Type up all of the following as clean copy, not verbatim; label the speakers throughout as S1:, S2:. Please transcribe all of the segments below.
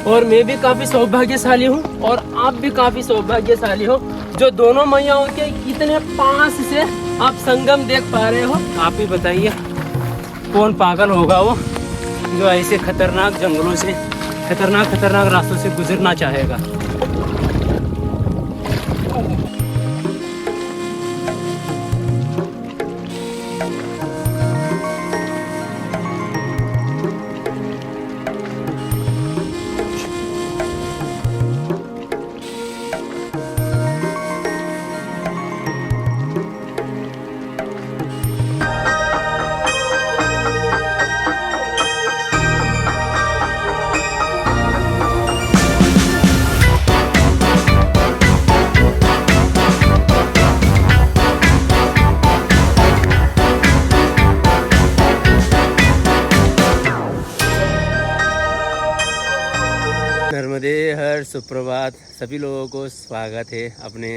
S1: और मैं भी काफ़ी सौभाग्यशाली हूँ और आप भी काफ़ी सौभाग्यशाली हो जो दोनों मैयाओं के इतने पास से आप संगम देख पा रहे हो। आप ही बताइए कौन पागल होगा वो जो ऐसे खतरनाक जंगलों से खतरनाक रास्तों से गुजरना चाहेगा। नर्मदे हर सुप्रभात, सभी लोगों को स्वागत है अपने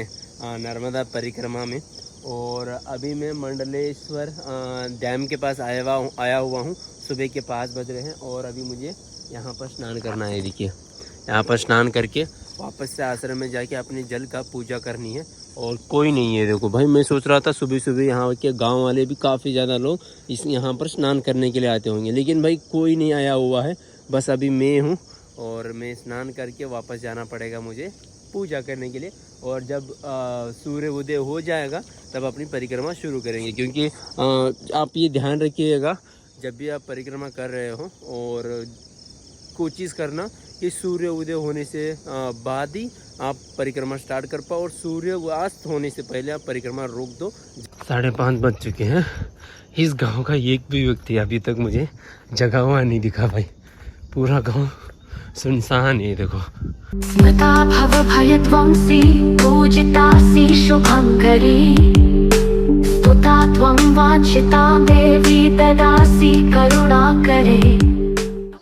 S1: नर्मदा परिक्रमा में। और अभी मैं मंडलेश्वर डैम के पास आया हुआ हूँ। सुबह के 5 बज रहे हैं और अभी मुझे यहाँ पर स्नान करना है। देखिए यहाँ पर स्नान करके वापस से आश्रम में जाके अपने जल का पूजा करनी है और कोई नहीं है। देखो भाई, मैं सोच रहा था सुबह सुबह यहाँ के गांव वाले भी काफ़ी ज़्यादा लोग यहाँ पर स्नान करने के लिए आते होंगे, लेकिन भाई कोई नहीं आया हुआ है। बस अभी मैं हूँ और मैं स्नान करके वापस जाना पड़ेगा मुझे पूजा करने के लिए। और जब सूर्य उदय हो जाएगा तब अपनी परिक्रमा शुरू करेंगे। क्योंकि आप ये ध्यान रखिएगा जब भी आप परिक्रमा कर रहे हो और कोशिश करना कि सूर्य उदय होने से बाद ही आप परिक्रमा स्टार्ट कर पाओ और सूर्य अस्त होने से पहले आप परिक्रमा रोक दो। 5:30 बज चुके हैं। इस गांव का एक भी व्यक्ति अभी तक मुझे जगा हुआ नहीं दिखा भाई। पूरा गांव सुनसान है। देखो
S2: स्मृता भव भयध्वंसी पूजितासि शुभंकरी स्तुता त्वं वाञ्छिता देवी ददासि करुणाकरे।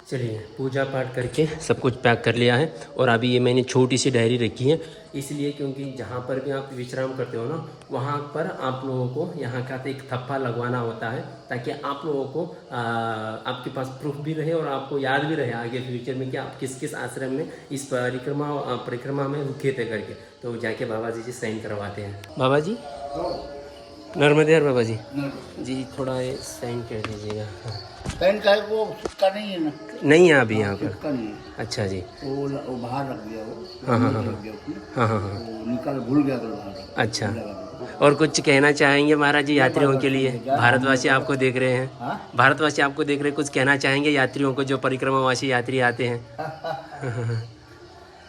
S1: चलिए पूजा पाठ करके सब कुछ पैक कर लिया है और अभी ये मैंने छोटी सी डायरी रखी है इसलिए क्योंकि जहाँ पर भी आप विश्राम करते हो ना वहाँ पर आप लोगों को यहाँ का एक थप्पा लगवाना होता है ताकि आप लोगों को आपके पास प्रूफ भी रहे और आपको याद भी रहे आगे फ्यूचर में कि आप किस किस आश्रम में इस परिक्रमा में रुके थे करके। तो जाके बाबा जी साइन करवाते हैं। बाबा जी नर्मदे बाबा जी थोड़ा साइन कर दीजिएगा।
S3: पेन का वो सिक्का नहीं है ना?
S1: नहीं है अभी यहाँ पर।
S3: सिक्का नहीं है।
S1: अच्छा जी।
S3: वो बाहर रख दिया वो।
S1: हाँ।
S3: वो निकल भूल गया तो बाहर।
S1: अच्छा, और कुछ कहना चाहेंगे महाराज जी यात्रियों के लिए? भारतवासी आपको देख रहे हैं। भारतवासी आपको देख रहे हैं, कुछ कहना चाहेंगे यात्रियों को जो परिक्रमावासी यात्री आते हैं?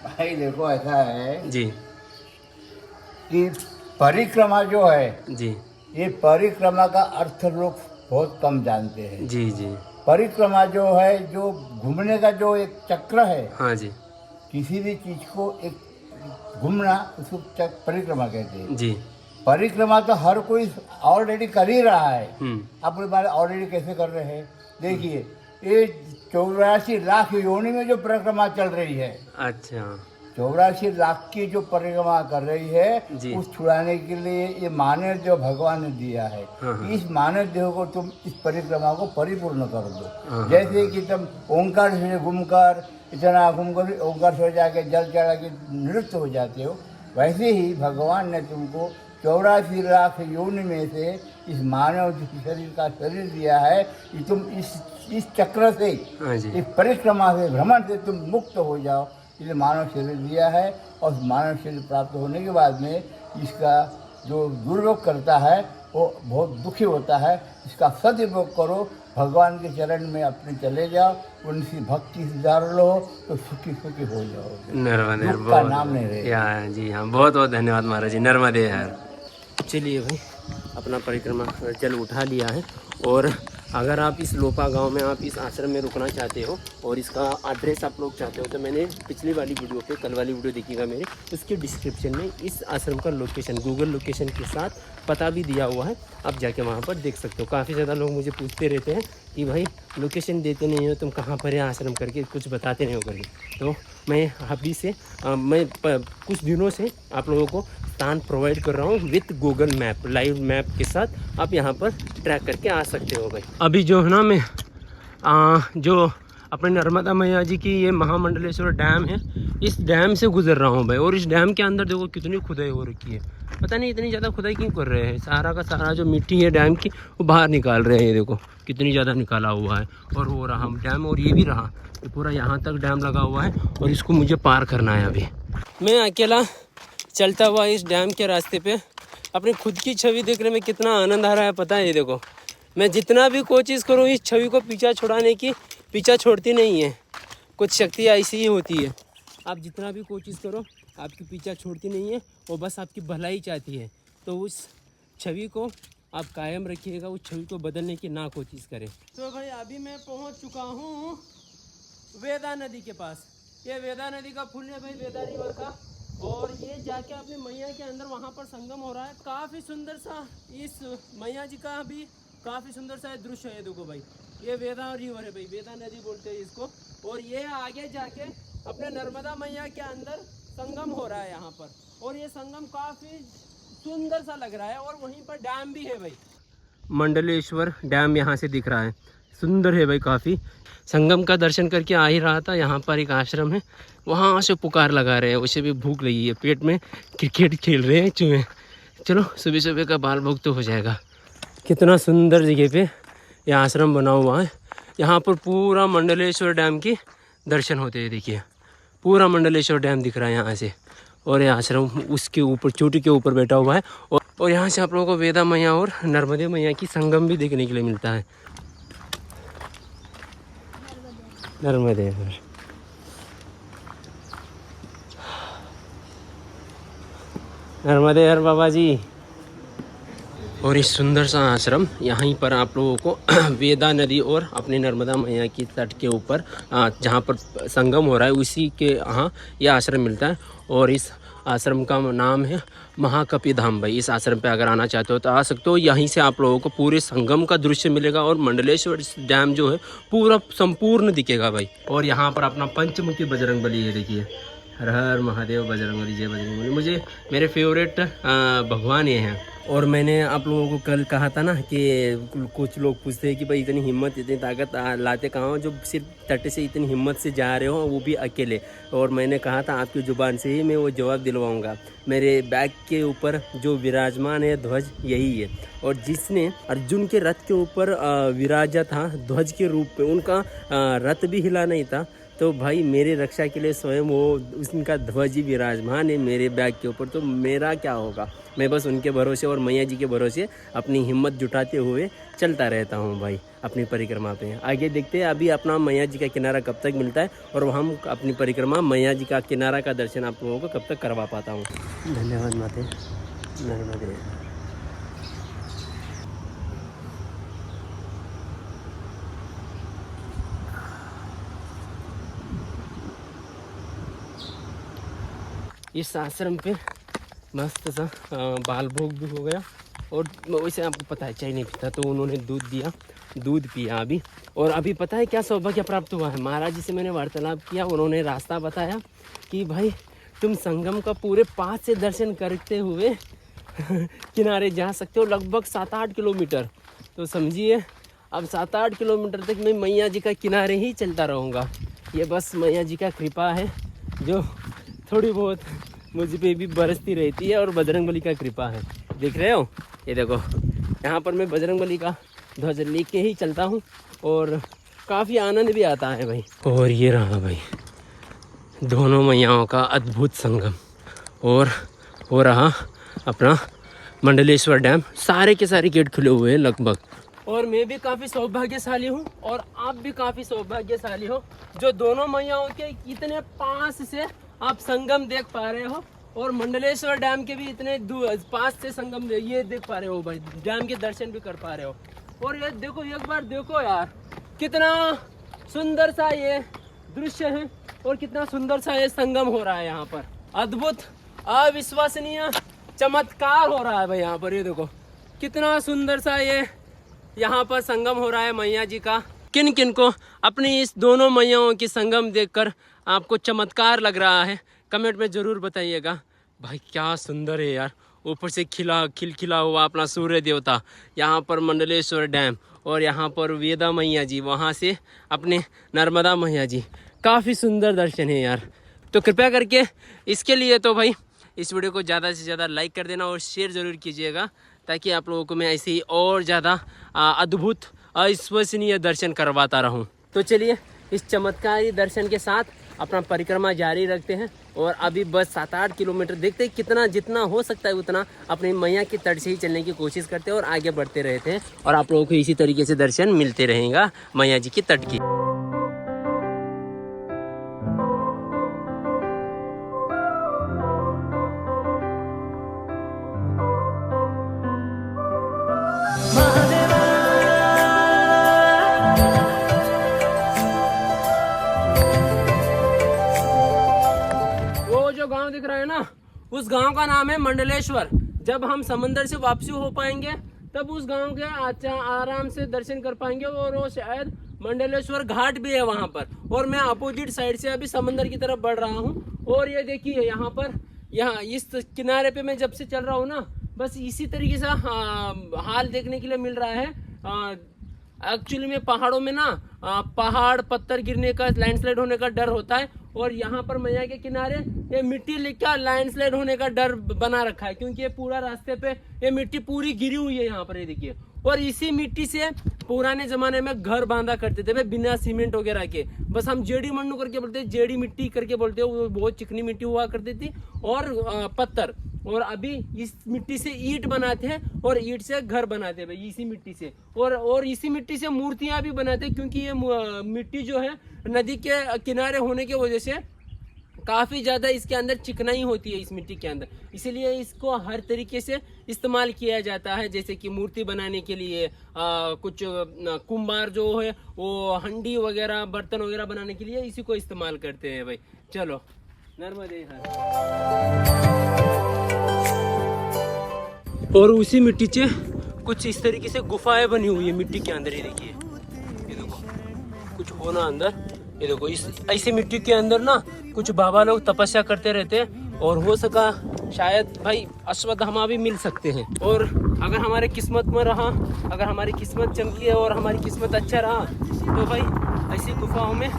S3: भाई देखो ऐसा है
S1: जी
S3: कि परिक्रमा जो है
S1: जी,
S3: ये परिक्रमा का अर्थ लोग बहुत कम जानते हैं।
S1: जी जी।
S3: परिक्रमा जो है जो घूमने का जो एक चक्र है।
S1: हाँ जी।
S3: किसी भी चीज को एक घूमना उसको परिक्रमा कहते हैं।
S1: जी।
S3: परिक्रमा तो हर कोई ऑलरेडी कर ही रहा है। आप बारे ऑलरेडी कैसे कर रहे हैं देखिए, ये 84 लाख योनि में जो परिक्रमा चल रही है।
S1: अच्छा,
S3: 84 लाख की जो परिक्रमा कर रही है उस छुड़ाने के लिए ये मानव देह भगवान ने दिया है। इस मानव देह को तुम इस परिक्रमा को परिपूर्ण कर दो। जैसे कि तुम ओंकार से घूमकर इतना घूमकर ओंकार से जाके जल चढ़ा के नृत्य हो जाते हो, वैसे ही भगवान ने तुमको 84 लाख योनि में से इस मानव शरीर का शरीर दिया है कि तुम इस चक्र से इस परिक्रमा से भ्रमण से तुम मुक्त हो जाओ। इसलिए मानव शरीर दिया है और मानव शरीर प्राप्त होने के बाद में इसका जो दुरुपयोग करता है वो बहुत दुखी होता है। इसका सदुपयोग करो, भगवान के चरण में अपने चले जाओ, उनकी भक्ति से जान लो तो सुखी सुखी हो जाओ।
S1: नर्मदे
S3: का नाम नहीं रहेगा।
S1: जी हाँ, बहुत बहुत धन्यवाद महाराज जी। नर्मदे यार। चलिए भाई अपना परिक्रमा जल उठा लिया है और अगर आप इस लोपा गांव में आप इस आश्रम में रुकना चाहते हो और इसका एड्रेस आप लोग चाहते हो तो मैंने पिछली वाली वीडियो पे कल वाली वीडियो देखिएगा मेरे, उसके डिस्क्रिप्शन में इस आश्रम का लोकेशन गूगल लोकेशन के साथ पता भी दिया हुआ है। आप जाके वहाँ पर देख सकते हो। काफ़ी ज़्यादा लोग मुझे पूछते रहते हैं कि भाई लोकेशन देते नहीं हो तुम, कहाँ पर है आश्रम करके, कुछ बताते नहीं हो करके। तो मैं अभी से मैं कुछ दिनों से आप लोगों को स्थान प्रोवाइड कर रहा हूँ with Google map, live map के साथ आप यहाँ पर ट्रैक करके आ सकते हो भाई। अभी जो है ना मैं जो अपने नर्मदा मैया जी की ये महामंडलेश्वर डैम है, इस डैम से गुजर रहा हूँ भाई। और इस डैम के अंदर देखो कितनी खुदाई हो रखी है, पता नहीं इतनी ज़्यादा खुदाई क्यों कर रहे हैं। सारा का सारा जो मिट्टी है डैम की वो बाहर निकाल रहे हैं, ये देखो कितनी ज़्यादा निकाला हुआ है। और वो रहा डैम, और ये भी रहा, ये पूरा यहाँ तक डैम लगा हुआ है और इसको मुझे पार करना है। अभी मैं अकेला चलता हुआ इस डैम के रास्ते पे अपनी खुद की छवि देखने में कितना आनंद आ रहा है पता है। ये देखो मैं जितना भी कोशिश करूँ इस छवि को पीछा छुड़ाने की, पीछा छोड़ती नहीं है। कुछ शक्ति ऐसी ही होती है, आप जितना भी कोशिश करो आपकी पीछा छोड़ती नहीं है, वो बस आपकी भलाई चाहती है। तो उस छवि को आप कायम रखिएगा, उस छवि को बदलने की ना कोशिश करें। तो भाई अभी मैं पहुंच चुका हूं वेदा नदी के पास। ये वेदा नदी का पुल है भाई, वेदा रिवर का। और ये जाके अपने मैया के अंदर वहाँ पर संगम हो रहा है। काफ़ी सुंदर सा इस मैया जी का भी काफ़ी सुंदर सा दृश्य है। देखो भाई ये वेदा रिवर है भाई, वेदा नदी बोलते हैं इसको। और ये आगे जाके अपने नर्मदा मैया के अंदर संगम हो रहा है यहाँ पर। और ये संगम काफ़ी सुंदर सा लग रहा है। और वहीं पर डैम भी है भाई, मंडलेश्वर डैम यहाँ से दिख रहा है, सुंदर है भाई काफ़ी। संगम का दर्शन करके आ ही रहा था, यहाँ पर एक आश्रम है, वहाँ से पुकार लगा रहे हैं, उसे भी भूख लगी है, पेट में क्रिकेट खेल रहे हैं चूहे। चलो सुबह सुबह का बाल भोग तो हो जाएगा। कितना सुंदर जगह पे ये आश्रम बना हुआ है। यहाँ पर पूरा मंडलेश्वर डैम की दर्शन होते हैं। देखिए पूरा मंडलेश्वर डैम दिख रहा है यहाँ से। और ये आश्रम उसके ऊपर चोटी के ऊपर बैठा हुआ है। और यहाँ से आप लोगों को वेदा मैया और नर्मदे मैया की संगम भी देखने के लिए मिलता है। नर्मदे नर्मदे हर बाबा जी। और इस सुंदर सा आश्रम यहीं पर आप लोगों को वेदा नदी और अपनी नर्मदा मैया की तट के ऊपर जहाँ पर संगम हो रहा है उसी के यहाँ यह आश्रम मिलता है। और इस आश्रम का नाम है महाकपि धाम भाई। इस आश्रम पे अगर आना चाहते हो तो आ सकते हो। यहीं से आप लोगों को पूरे संगम का दृश्य मिलेगा और मंडलेश्वर डैम जो है पूरा संपूर्ण दिखेगा भाई। और यहाँ पर अपना पंचमुखी बजरंगबली है, देखिए हर हर महादेव बजरंगबली, जय बजरंगबली। मुझे मेरे फेवरेट भगवान ये हैं। और मैंने आप लोगों को कल कहा था ना कि कुछ लोग पूछते हैं कि भाई इतनी हिम्मत इतनी ताकत लाते कहाँ हो जो सिर्फ तट से इतनी हिम्मत से जा रहे हो, वो भी अकेले। और मैंने कहा था आपकी ज़ुबान से ही मैं वो जवाब दिलवाऊंगा। मेरे बैग के ऊपर जो विराजमान है ध्वज यही है। और जिसने अर्जुन के रथ के ऊपर विराजा था ध्वज के रूप में, उनका रथ भी हिला नहीं था। तो भाई मेरे रक्षा के लिए स्वयं वो उनका ध्वज ही विराजमान है मेरे बैग के ऊपर। तो मेरा क्या होगा, मैं बस उनके भरोसे और मैया जी के भरोसे अपनी हिम्मत जुटाते हुए चलता रहता हूँ भाई अपनी परिक्रमा पे। आगे देखते हैं अभी अपना मैया जी का किनारा कब तक मिलता है और हम अपनी परिक्रमा मैया जी का किनारा का दर्शन आप लोगों को कब तक करवा पाता हूँ। धन्यवाद माते नर्मदे। इस आश्रम पे मस्त सा बाल भोग भी हो गया। और वैसे आपको पता है चाय नहीं पीता, तो उन्होंने दूध दिया, दूध पिया अभी। और अभी पता है क्या सौभाग्य प्राप्त हुआ है, महाराज जी से मैंने वार्तालाप किया, उन्होंने रास्ता बताया कि भाई तुम संगम का पूरे पास से दर्शन करते हुए किनारे जा सकते हो, लगभग 7-8 किलोमीटर। तो समझिए अब 7-8 किलोमीटर तक मैं मैया जी का किनारे ही चलता रहूँगा। ये बस मैया जी का कृपा है जो थोड़ी बहुत मुझ पे भी बरसती रहती है, और बजरंगबली का कृपा है। देख रहे हो ये देखो, यहाँ पर मैं बजरंगबली का ध्वज लेके ही चलता हूँ और काफ़ी आनंद भी आता है भाई। और ये रहा भाई दोनों मैयाओं का अद्भुत संगम। और हो रहा अपना मंडलेश्वर डैम, सारे के सारे गेट खुले हुए हैं लगभग। और मैं भी काफ़ी सौभाग्यशाली हूँ और आप भी काफ़ी सौभाग्यशाली हो जो दोनों मैयाओं के इतने पास से आप संगम देख पा रहे हो। और मंडलेश्वर डैम के भी इतने पास से संगम ये देख पा रहे हो भाई, डैम के दर्शन भी कर पा रहे हो। और ये देखो, एक बार देखो यार कितना सुंदर सा ये दृश्य है और कितना सुंदर सा ये संगम हो रहा है यहाँ पर। अद्भुत अविश्वसनीय चमत्कार हो रहा है भाई यहाँ पर। ये देखो कितना सुंदर सा ये यहाँ पर संगम हो रहा है मैया जी का। किन किन को अपनी इस दोनों मैयाओं की संगम देखकर आपको चमत्कार लग रहा है, कमेंट में ज़रूर बताइएगा। भाई क्या सुंदर है यार, ऊपर से खिलखिला हुआ अपना सूर्य देवता, यहाँ पर मंडलेश्वर डैम और यहाँ पर वेदा मैया जी, वहाँ से अपने नर्मदा मैया जी। काफ़ी सुंदर दर्शन है यार। तो कृपया करके इसके लिए तो भाई इस वीडियो को ज़्यादा से ज़्यादा लाइक कर देना और शेयर ज़रूर कीजिएगा, ताकि आप लोगों को मैं ऐसे ही और ज़्यादा अद्भुत अविश्वसनीय दर्शन करवाता रहूं। तो चलिए इस चमत्कारी दर्शन के साथ अपना परिक्रमा जारी रखते हैं। और अभी बस 7-8 किलोमीटर, देखते हैं कितना, जितना हो सकता है उतना अपनी मैया के तट से ही चलने की कोशिश करते हैं और आगे बढ़ते रहते हैं। और आप लोगों को इसी तरीके से दर्शन मिलते रहेगा मैया जी के तट की। गांव दिख रहा है ना, उस गांव का नाम है मंडलेश्वर। जब हम समंदर से वापसी हो पाएंगे तब उस गांव के आराम से दर्शन कर पाएंगे। और वो शायद मंडलेश्वर घाट भी है वहां पर। और मैं अपोजिट साइड से अभी समंदर की तरफ बढ़ रहा हूं। और ये देखिए यहाँ पर, यहाँ इस किनारे पे मैं जब से चल रहा हूँ ना, बस इसी तरीके से हाल देखने के लिए मिल रहा है। एक्चुअली में पहाड़ों में ना पहाड़ पत्थर गिरने का, लैंडस्लाइड होने का डर होता है। और यहाँ पर मैया के किनारे ये मिट्टी लिखा लैंडस्लाइड होने का डर बना रखा है, क्योंकि ये पूरा रास्ते पे ये मिट्टी पूरी गिरी हुई है यहाँ पर, ये देखिए। और इसी मिट्टी से पुराने जमाने में घर बांधा करते थे बिना सीमेंट वगैरह के। बस हम जेडी मन्नू करके बोलते हैं, जेडी मिट्टी करके बोलते हैं। वो बहुत चिकनी मिट्टी हुआ करती थी और पत्थर। और अभी इस मिट्टी से ईंट बनाते हैं और ईंट से घर बनाते हैं भाई, इसी मिट्टी से। और इसी मिट्टी से मूर्तियां भी बनाते हैं, क्योंकि ये मिट्टी जो है नदी के किनारे होने की वजह से काफ़ी ज़्यादा इसके अंदर चिकनाई होती है इस मिट्टी के अंदर। इसीलिए इसको हर तरीके से इस्तेमाल किया जाता है, जैसे कि मूर्ति बनाने के लिए। कुछ कुम्हार जो है वो हंडी वगैरह, बर्तन वगैरह बनाने के लिए इसी को इस्तेमाल करते हैं भाई। चलो नर्मदे हर। और उसी मिट्टी से कुछ इस तरीके से गुफाएं बनी हुई है मिट्टी के अंदर। ये देखिए, ये देखो कुछ होना अंदर। ये देखो इस ऐसी मिट्टी के अंदर ना कुछ बाबा लोग तपस्या करते रहते हैं। और हो सका शायद भाई अश्वत्थामा भी मिल सकते हैं। और अगर हमारे किस्मत में रहा, अगर हमारी किस्मत चमकी है और हमारी किस्मत अच्छा रहा, तो भाई ऐसी गुफाओं में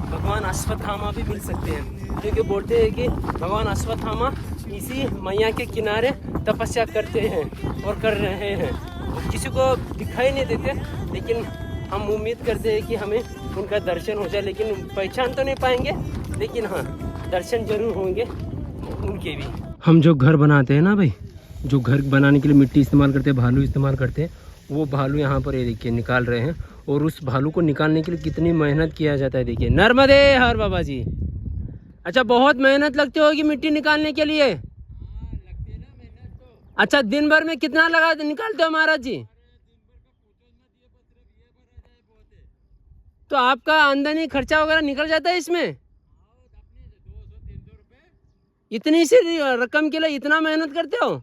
S1: भगवान अश्वत्थामा भी मिल सकते हैं। क्योंकि बोलते हैं कि भगवान अश्वत्थामा इसी मैया के किनारे तपस्या करते हैं और कर रहे हैं। किसी को दिखाई नहीं देते, लेकिन हम उम्मीद करते हैं कि हमें उनका दर्शन हो जाए। लेकिन पहचान तो नहीं पाएंगे, लेकिन हाँ दर्शन जरूर होंगे उनके भी। हम जो घर बनाते हैं ना भाई, जो घर बनाने के लिए मिट्टी इस्तेमाल करते हैं, भालू इस्तेमाल करते हैं, वो भालू यहाँ पर ये देखिए निकाल रहे हैं। और उस भालू को निकालने के लिए कितनी मेहनत किया जाता है, देखिए। नर्मदे हर बाबा जी। अच्छा, बहुत मेहनत लगती होगी मिट्टी निकालने के लिए। अच्छा, दिन भर में कितना लगा निकालते हो महाराज जी? तो आपका आमदनी खर्चा वगैरह निकल जाता है इसमें? इतनी सी रकम के लिए इतना मेहनत करते हो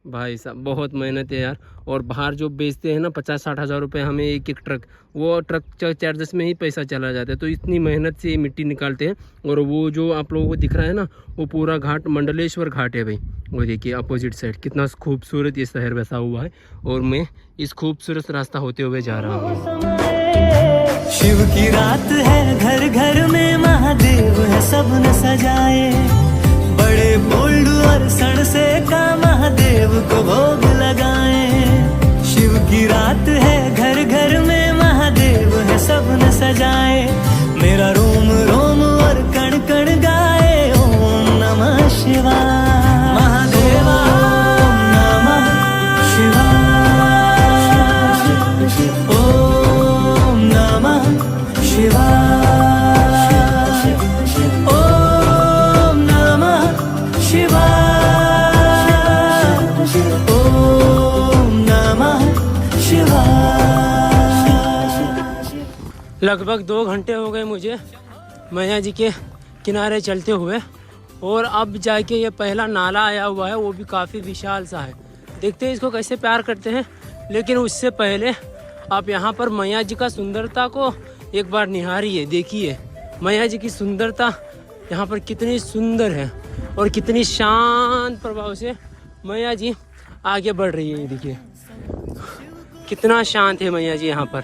S1: भाई साहब? बहुत मेहनत है यार। और बाहर जो बेचते हैं ना 50-60 हज़ार रुपये हमें एक ट्रक, वो ट्रक चार्जेस में ही पैसा चला जाता है। तो इतनी मेहनत से मिट्टी निकालते हैं। और वो जो आप लोगों को दिख रहा है ना, वो पूरा घाट मंडलेश्वर घाट है भाई। वो देखिए अपोजिट साइड कितना खूबसूरत ये शहर बसा हुआ है। और मैं इस खूबसूरत रास्ता होते हुए जा रहा हूँ।
S4: शिव की रात है, घर घर में महादेव है, सबने सजाए। बड़े बोल्ड और सण से का महादेव को भोग लगाए। शिव की रात है, घर घर में महादेव है, सबने सजाए। मेरा रोम रोम और कण कण गाए ओम नमः शिवाय। महादेवा नमः शिवाय। ओम नमः शिवाय। ओम नमः शिवाय। ओम नमः शिवाय।
S1: लगभग 2 घंटे हो गए मुझे मैया जी के किनारे चलते हुए। और अब जाके ये पहला नाला आया हुआ है, वो भी काफ़ी विशाल सा है। देखते हैं इसको कैसे प्यार करते हैं। लेकिन उससे पहले आप यहाँ पर मैया जी का सुंदरता को एक बार निहारिए। देखिए मैया जी की सुंदरता यहाँ पर कितनी सुंदर है और कितनी शांत प्रभाव से मैया जी आगे बढ़ रही है। देखिए कितना शांत है मैया जी यहाँ पर।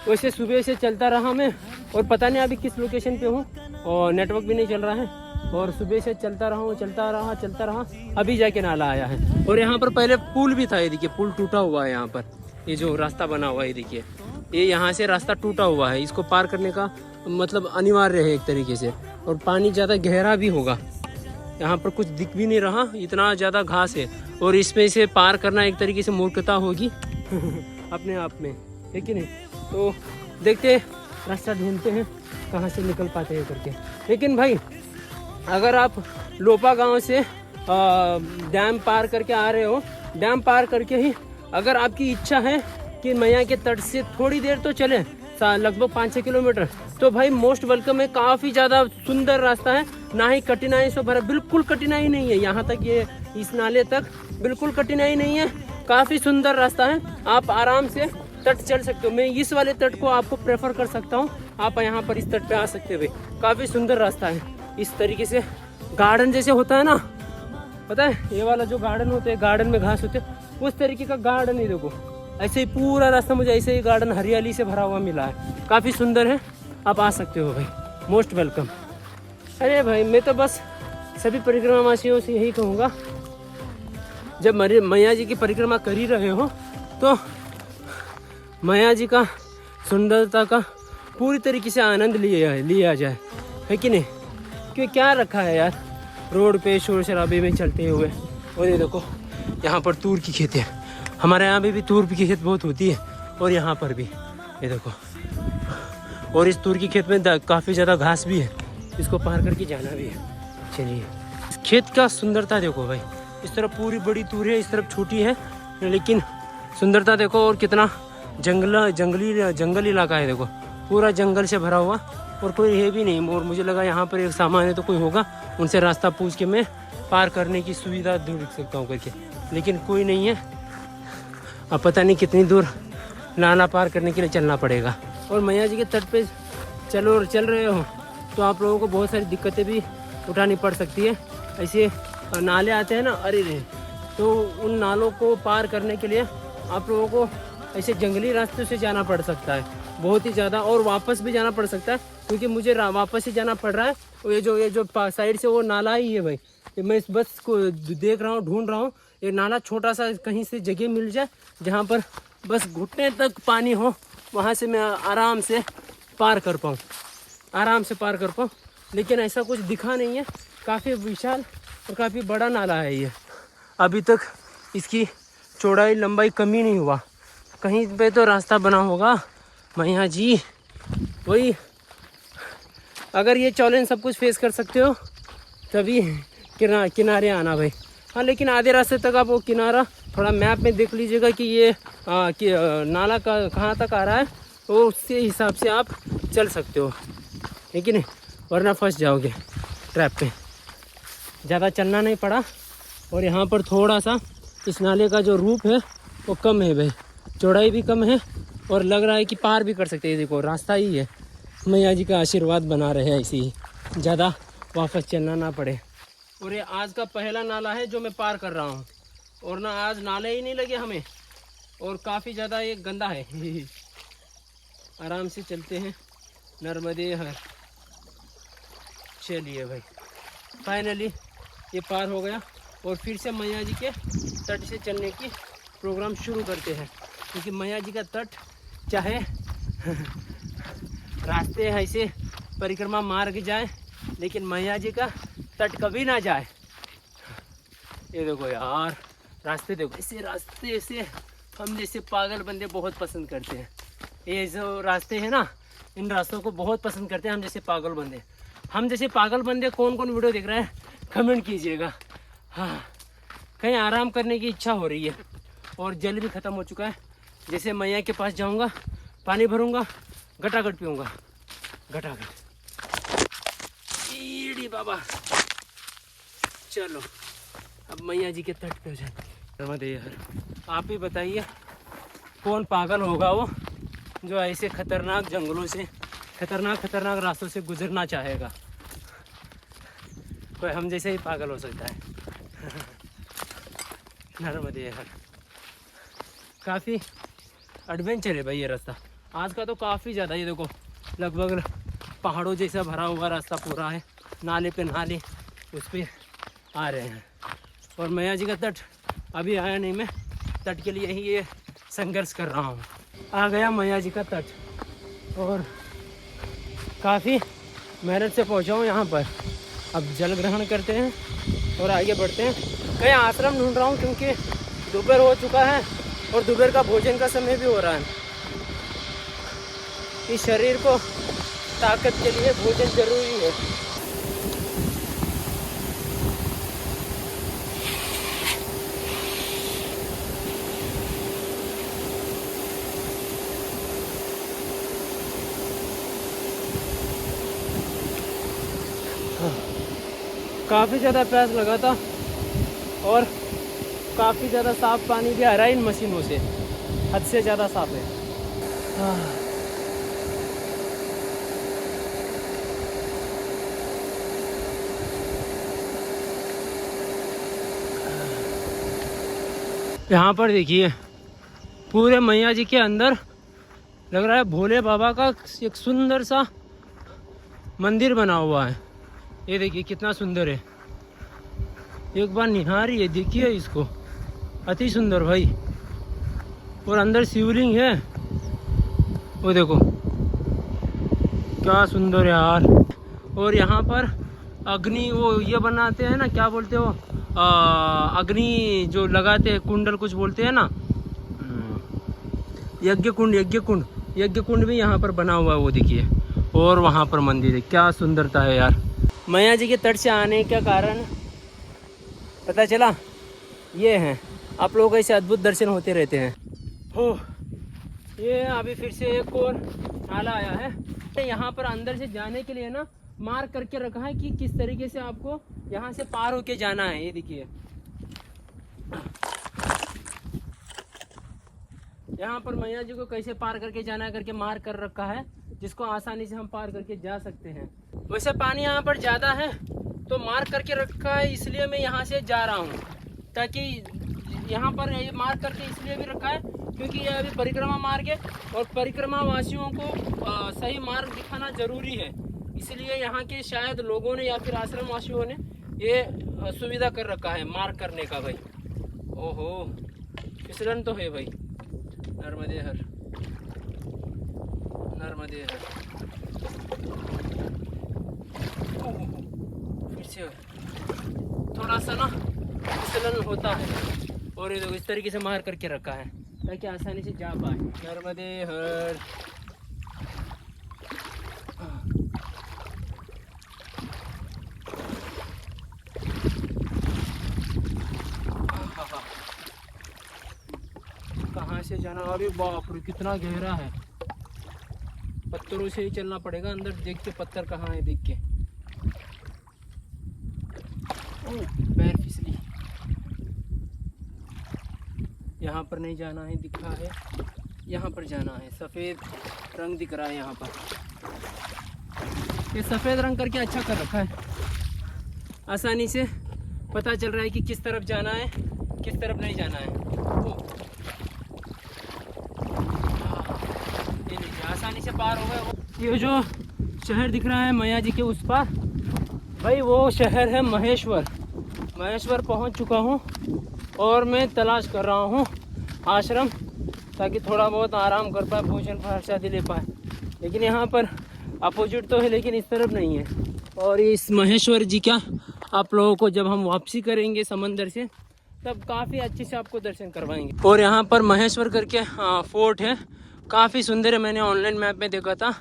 S1: वैसे सुबह से चलता रहा मैं और पता नहीं अभी किस लोकेशन पे हूँ और नेटवर्क भी नहीं चल रहा है। और सुबह से चलता रहा अभी जाके नाला आया है। और यहाँ पर पहले पुल भी था, ये देखिए पुल टूटा हुआ है यहाँ पर। ये जो रास्ता बना हुआ है ये देखिए, ये यहाँ से रास्ता टूटा हुआ है। इसको पार करने का मतलब अनिवार्य है एक तरीके से। और पानी ज़्यादा गहरा भी होगा, यहाँ पर कुछ दिख भी नहीं रहा, इतना ज़्यादा घास है। और इसमें से पार करना एक तरीके से मूर्खता होगी अपने आप में, है कि नहीं। तो देखते रास्ता ढूंढते हैं कहाँ से निकल पाते हैं करके। लेकिन भाई अगर आप लोपा गांव से डैम पार करके आ रहे हो, डैम पार करके ही अगर आपकी इच्छा है कि मैया के तट से थोड़ी देर तो चले, लगभग 5-6 किलोमीटर, तो भाई मोस्ट वेलकम है। काफ़ी ज़्यादा सुंदर रास्ता है, ना ही कठिनाई से भरा, बिल्कुल कठिनाई नहीं है यहाँ तक, ये इस नाले तक बिल्कुल कठिनाई नहीं है। काफ़ी सुंदर रास्ता है, आप आराम से तट चल सकते हो। मैं इस वाले तट को आपको प्रेफर कर सकता हूँ, आप यहाँ पर इस तट पे आ सकते हो भाई। काफ़ी सुंदर रास्ता है, इस तरीके से गार्डन जैसे होता है ना, पता है ये वाला जो गार्डन होते हैं, गार्डन में घास होते हैं, उस तरीके का गार्डन ही देखो। ऐसे ही पूरा रास्ता मुझे ऐसे ही गार्डन हरियाली से भरा हुआ मिला है, काफ़ी सुंदर है, आप आ सकते हो भाई, मोस्ट वेलकम। अरे भाई मैं तो बस सभी परिक्रमावासियों से यही कहूँगा, जब मैया जी की परिक्रमा कर ही रहे हो तो मैया जी का सुंदरता का पूरी तरीके से आनंद लिया जाए, है कि नहीं। क्यों क्या रखा है यार रोड पे शोर शराबे में चलते हुए। और ये देखो यहाँ पर तूर की खेती है, हमारे यहाँ भी तूर की खेत बहुत होती है, और यहाँ पर भी ये देखो। और इस तूर की खेत में काफ़ी ज़्यादा घास भी है, इसको पार करके जाना भी है। चलिए इस खेत का सुंदरता देखो भाई, इस तरफ पूरी बड़ी तूर है, इस तरफ छोटी है, लेकिन सुंदरता देखो। और कितना जंगल इलाका है देखो, पूरा जंगल से भरा हुआ, और कोई है भी नहीं। और मुझे लगा यहाँ पर एक सामान है तो कोई होगा, उनसे रास्ता पूछ के मैं पार करने की सुविधा ढूंढ सकता हूँ करके, लेकिन कोई नहीं है। अब पता नहीं कितनी दूर नाला पार करने के लिए चलना पड़ेगा। और मैया जी के तट पे चल रहे हो तो आप लोगों को बहुत सारी दिक्कतें भी उठानी पड़ सकती है। ऐसे नाले आते हैं ना, अरे रे, तो उन नालों को पार करने के लिए आप लोगों को ऐसे जंगली रास्ते से जाना पड़ सकता है बहुत ही ज़्यादा, और वापस भी जाना पड़ सकता है, क्योंकि मुझे वापस ही जाना पड़ रहा है। और ये जो साइड से वो नाला ही है भाई, मैं इस बस को देख रहा हूँ, ढूंढ रहा हूँ, ये नाला छोटा सा कहीं से जगह मिल जाए जहाँ पर बस घुटने तक पानी हो, वहाँ से मैं आराम से पार कर पाऊँ, लेकिन ऐसा कुछ दिखा नहीं है। काफ़ी विशाल और काफ़ी बड़ा नाला है ये, अभी तक इसकी चौड़ाई लंबाई कम ही नहीं हुआ। कहीं पे तो रास्ता बना होगा मैया जी, वही अगर ये चैलेंज सब कुछ फेस कर सकते हो तभी किनारे आना भाई। हाँ, लेकिन आधे रास्ते तक आप वो किनारा थोड़ा मैप में देख लीजिएगा कि ये नाला का कहाँ तक आ रहा है, तो उसके हिसाब से आप चल सकते हो, लेकिन वरना फंस जाओगे ट्रैप पे। ज़्यादा चलना नहीं पड़ा, और यहाँ पर थोड़ा सा इस नाले का जो रूप है वो कम है भाई, चौड़ाई भी कम है, और लग रहा है कि पार भी कर सकते हैं। देखो रास्ता ही है, मैया जी का आशीर्वाद बना रहे हैं ऐसे ही, ज़्यादा वापस चलना ना पड़े। और ये आज का पहला नाला है जो मैं पार कर रहा हूँ, और ना आज नाले ही नहीं लगे हमें, और काफ़ी ज़्यादा ये गंदा है। आराम से चलते हैं, नर्मदे हर। चलिए भाई, फाइनली ये पार हो गया, और फिर से मैया जी के तट से चलने की प्रोग्राम शुरू करते हैं, क्योंकि मैया जी का तट चाहे रास्ते ऐसे परिक्रमा मार्ग जाए, लेकिन मैया जी का तट कभी ना जाए। ये देखो यार रास्ते देखो, ऐसे रास्ते से हम जैसे पागल बंदे बहुत पसंद करते हैं। ये जो रास्ते हैं ना, इन रास्तों को बहुत पसंद करते हैं हम जैसे पागल बंदे। हम जैसे पागल बंदे कौन कौन वीडियो देख रहे हैं कमेंट कीजिएगा। हाँ, कहीं आराम करने की इच्छा हो रही है, और जल भी ख़त्म हो चुका है। जैसे मैया के पास जाऊंगा, पानी भरूंगा, घटाघट पीऊँगा, घटाघट। ईड़ी बाबा, चलो अब मैया जी के तट पे हो जाए। नर्मदे हर। आप ही बताइए कौन पागल होगा वो जो ऐसे खतरनाक जंगलों से खतरनाक रास्तों से गुजरना चाहेगा। कोई हम जैसे ही पागल हो सकता है। नर्मदे हर। काफ़ी एडवेंचर है भाई ये रास्ता। आज का तो काफ़ी ज़्यादा, ये देखो लगभग पहाड़ों जैसा भरा हुआ रास्ता पूरा है, नाले पे नाले उस पर आ रहे हैं। और मैया जी का तट अभी आया नहीं, मैं तट के लिए ही ये संघर्ष कर रहा हूँ। आ गया मैया जी का तट और काफ़ी मेहनत से पहुँचा हूँ यहाँ पर। अब जल ग्रहण करते हैं और आगे बढ़ते हैं। कहीं आश्रम ढूंढ रहा हूँ क्योंकि दोपहर हो चुका है और दोपहर का भोजन का समय भी हो रहा है। इस शरीर को ताकत के लिए भोजन जरूरी है। काफ़ी ज़्यादा प्यास लगा था और काफ़ी ज़्यादा साफ़ पानी भी आ रहा है इन मशीनों से, हद से ज़्यादा साफ़ है। यहाँ पर देखिए पूरे मैया जी के अंदर लग रहा है भोले बाबा का एक सुंदर सा मंदिर बना हुआ है। ये देखिए कितना सुंदर है, एक बार निहारिए, देखिए इसको, अति सुंदर भाई। और अंदर शिवलिंग है, वो देखो क्या सुंदर यार। और यहाँ पर अग्नि वो ये बनाते हैं ना, क्या बोलते हो, अग्नि जो लगाते हैं, कुंडल कुछ बोलते हैं ना, यज्ञ कुंड भी यहाँ पर बना हुआ है, वो देखिए। और वहाँ पर मंदिर है, क्या सुंदरता है यार। मैया जी के तट से आने का कारण पता चला ये है, आप लोगों को ऐसे अद्भुत दर्शन होते रहते हैं। हो ये अभी फिर से एक और नाला आया है। यहाँ पर अंदर से जाने के लिए ना मार्क करके रखा है कि किस तरीके से आपको यहाँ से पार होके जाना है। ये देखिए यहाँ पर मैया जी को कैसे पार करके जाना है करके मार्क कर रखा है, जिसको आसानी से हम पार करके जा सकते हैं। वैसे पानी यहाँ पर ज़्यादा है तो मार्क करके रखा है, इसलिए मैं यहाँ से जा रहा हूँ। ताकि यहाँ पर ये मार्क करके इसलिए भी रखा है क्योंकि ये अभी परिक्रमा मार्ग है और परिक्रमा वासियों को सही मार्ग दिखाना जरूरी है। इसलिए यहाँ के शायद लोगों ने या फिर आश्रम वासियों ने ये सुविधा कर रखा है मार्क करने का भाई। ओहो फिसलन तो है भाई। नर्मदे हर, नर्मदे हर। फिर से थोड़ा सा ना फिसलन होता है और ये लोग इस तरीके से मार करके रखा है ताकि आसानी से जा पाए। नर्मदे हर। कहाँ से जाना? अरे बाप रे कितना गहरा है, पत्थरों से ही चलना पड़ेगा। अंदर देख के पत्थर कहाँ है देख के। पैर फिसली, यहाँ पर नहीं जाना है, दिखा है यहाँ पर जाना है। सफ़ेद रंग दिख रहा है यहाँ पर, ये सफ़ेद रंग करके अच्छा कर रखा है, आसानी से पता चल रहा है कि किस तरफ जाना है किस तरफ नहीं जाना है। आसानी से पार हो गए। ये जो शहर दिख रहा है मैया जी के उस पार, भाई वो शहर है महेश्वर। महेश्वर पहुंच चुका हूं और मैं तलाश कर रहा हूं आश्रम, ताकि थोड़ा बहुत आराम कर पाए, भोजन प्रसाद ले पाए। लेकिन यहाँ पर अपोजिट तो है लेकिन इस तरफ नहीं है। और इस महेश्वर जी का आप लोगों को जब हम वापसी करेंगे समंदर से तब काफ़ी अच्छे से आपको दर्शन करवाएंगे। और यहाँ पर महेश्वर करके फोर्ट है, काफ़ी सुंदर है। मैंने ऑनलाइन मैप में देखा था।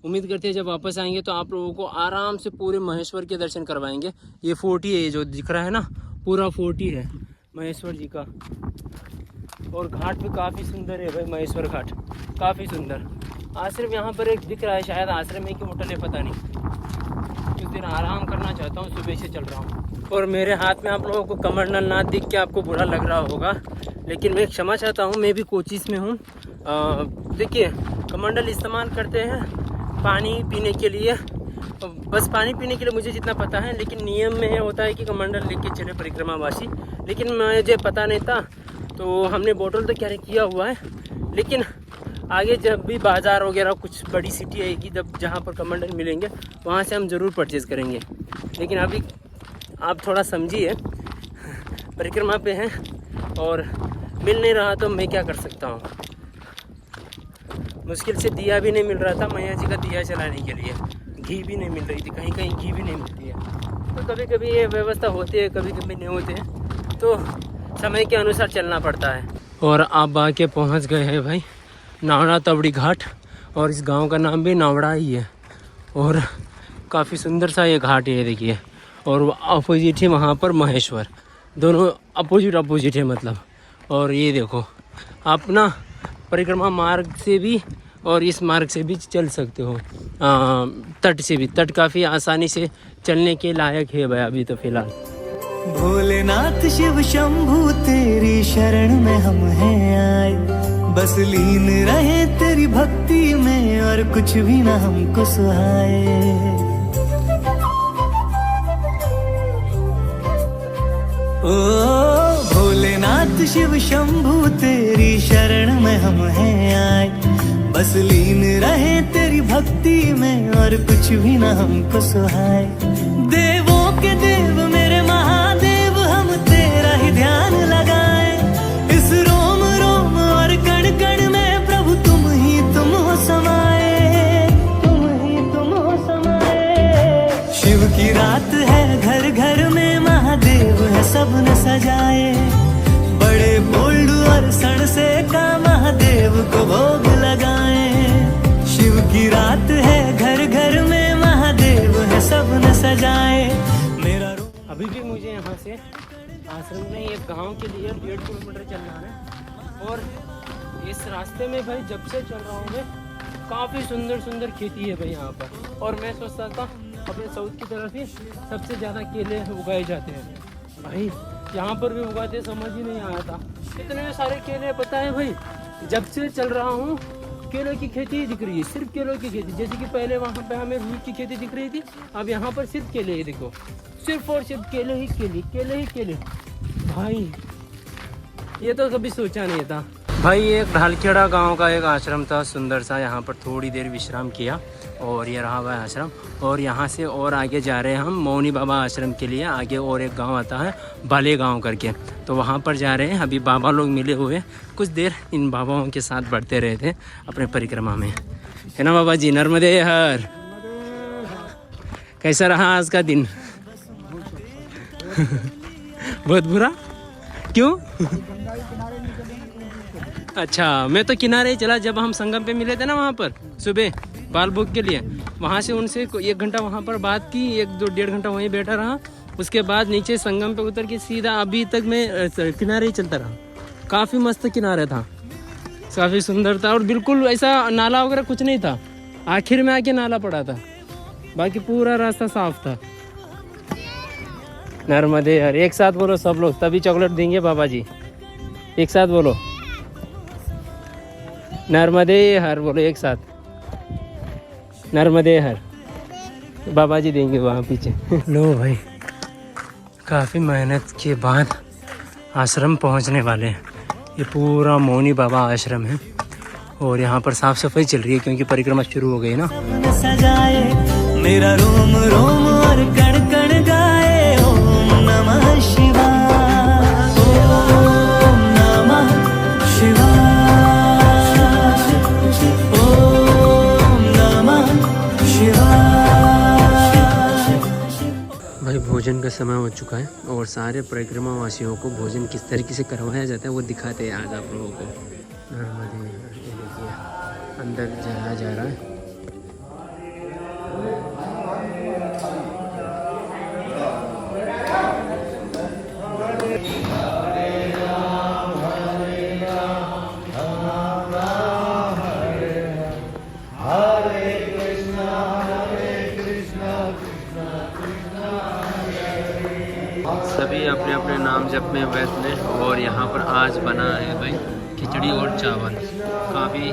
S1: उम्मीद करते हैं जब वापस आएंगे तो आप लोगों को आराम से पूरे महेश्वर के दर्शन करवाएंगे। ये फोर्ट ही है, ये जो दिख रहा है ना पूरा फोर्ट ही है महेश्वर जी का। और घाट भी काफ़ी सुंदर है भाई, महेश्वर घाट काफ़ी सुंदर। आश्रम यहाँ पर एक दिख रहा है, शायद आश्रम है कि होटल है पता नहीं। कुछ दिन आराम करना चाहता हूँ, सुबह से चल रहा हूँ। और मेरे हाथ में आप लोगों को कमंडल ना दिख के आपको बुरा लग रहा होगा, लेकिन मैं क्षमा चाहता हूँ, मैं भी कोचिस में हूँ। देखिए कमंडल इस्तेमाल करते हैं पानी पीने के लिए, बस पानी पीने के लिए मुझे जितना पता है। लेकिन नियम में होता है कि कमंडल लेके चले परिक्रमावासी, लेकिन मुझे पता नहीं था तो हमने बोतल तो कैरी किया हुआ है। लेकिन आगे जब भी बाज़ार वगैरह कुछ बड़ी सिटी आएगी, जब जहाँ पर कमंडल मिलेंगे वहाँ से हम ज़रूर परचेज़ करेंगे। लेकिन अभी आप थोड़ा समझिए, परिक्रमा पे हैं और मिल नहीं रहा तो मैं क्या कर सकता हूँ। मुश्किल से दिया भी नहीं मिल रहा था मैया जी का दिया जलाने के लिए, घी भी नहीं मिल रही थी, कहीं कहीं घी भी नहीं मिलती है। तो कभी कभी ये व्यवस्था होती है, कभी कभी नहीं होते हैं, तो समय के अनुसार चलना पड़ता है। और आप आके पहुंच गए हैं भाई नावड़ा तवड़ी घाट, और इस गांव का नाम भी नावड़ा ही है। और काफ़ी सुंदर सा ये घाट है, देखिए। और अपोजिट है वहाँ पर महेश्वर, दोनों अपोजिट है मतलब। और ये देखो, आप ना परिक्रमा मार्ग से भी और इस मार्ग से भी चल सकते हो, तट से भी। तट काफ़ी आसानी से चलने के लायक है भाई अभी तो फ़िलहाल।
S4: भोलेनाथ शिव शंभू तेरी शरण में हम हैं आए, बस लीन रहे तेरी भक्ति में और कुछ भी ना हमको सुहाए। ओ भोलेनाथ शिव शंभू तेरी शरण में हम हैं आए, बस लीन रहे तेरी भक्ति में और कुछ भी ना हमको सुहाए। देवों के देव मेरे महादेव, हम तेरा ही ध्यान लगाए। इस रोम रोम और कण कण में प्रभु तुम हो समाए, तुम हो समाए। शिव की रात है, घर घर में महादेव है सबने सजाए। बड़े बोल्ड और सण से का महादेव को भोग लगाए। शिव की रात है, घर घर में महादेव है सबने सजाए। मेरा
S1: अभी भी मुझे यहाँ से आश्रम में एक गांव के लिए 1.5 किलोमीटर चलना है। और इस रास्ते में भाई जब से चल रहा हूँ मैं, काफ़ी सुंदर सुंदर खेती है भाई यहाँ पर। और मैं सोचता था अपने साउथ की तरफ ही सबसे ज़्यादा केले उगाए जाते हैं भाई, यहाँ पर भी उगाते, समझ ही नहीं आया था इतने सारे केले। पता है भाई, जब से चल रहा हूँ केलों की खेती ही दिख रही है, सिर्फ केलों की खेती। जैसे कि पहले वहाँ पे हमें रूट की खेती दिख रही थी, अब यहाँ पर सिर्फ केले ही, देखो सिर्फ और सिर्फ केले ही केले भाई। ये तो कभी सोचा नहीं था भाई। एक ढालखेड़ा गांव का एक आश्रम था सुंदर सा, यहाँ पर थोड़ी देर विश्राम किया और ये रहा हुआ आश्रम। और यहाँ से और आगे जा रहे हैं हम मौनी बाबा आश्रम के लिए। आगे और एक गांव आता है बाले गांव करके, तो वहाँ पर जा रहे हैं। अभी बाबा लोग मिले हुए, कुछ देर इन बाबाओं के साथ बढ़ते रहे थे अपने परिक्रमा में, है ना बाबा जी? नर्मदे हर। कैसा रहा आज का दिन? बहुत बुरा, क्यों? अच्छा, मैं तो किनारे ही चला। जब हम संगम पे मिले थे ना वहाँ पर सुबह बाल बुक के लिए, वहाँ से उनसे 1 घंटा वहाँ पर बात की, 1-1.5 घंटा वहीं बैठा रहा। उसके बाद नीचे संगम पे उतर के सीधा अभी तक मैं किनारे ही चलता रहा। काफ़ी मस्त किनारा था, काफ़ी सुंदर था। और बिल्कुल ऐसा नाला वगैरह कुछ नहीं था, आखिर में आके नाला पड़ा था, बाकी पूरा रास्ता साफ था। नर्मदे यार, एक साथ बोलो सब लोग, तभी चॉकलेट देंगे बाबा जी। एक साथ बोलो, नर्मदे हर बोलो एक साथ, नर्मदे हर। बाबा जी देंगे वहाँ पीछे। लो भाई, काफ़ी मेहनत के बाद आश्रम पहुँचने वाले हैं। ये पूरा मौनी बाबा आश्रम है और यहाँ पर साफ सफाई चल रही है क्योंकि परिक्रमा शुरू हो गई ना।
S4: सजाए मेरा रोम रोम और कण कण गाए ओम नमः शिवाय, ओम नमः शिवाय, ओम नमः शिवाय।
S1: भाई भोजन का समय हो चुका है और सारे परिक्रमा वासियों को भोजन किस तरीके से करवाया जाता है वो दिखाते हैं आज आप लोगों को। नर्मदे ये देखिए अंदर जाया जा रहा है। सभी अपने अपने नाम जप में व्यस्त हैं और यहाँ पर आज बना है भाई खिचड़ी और चावल। काफ़ी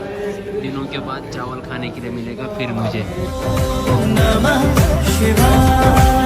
S1: दिनों के बाद चावल खाने के लिए मिलेगा फिर मुझे।
S4: ओम नमः शिवाय।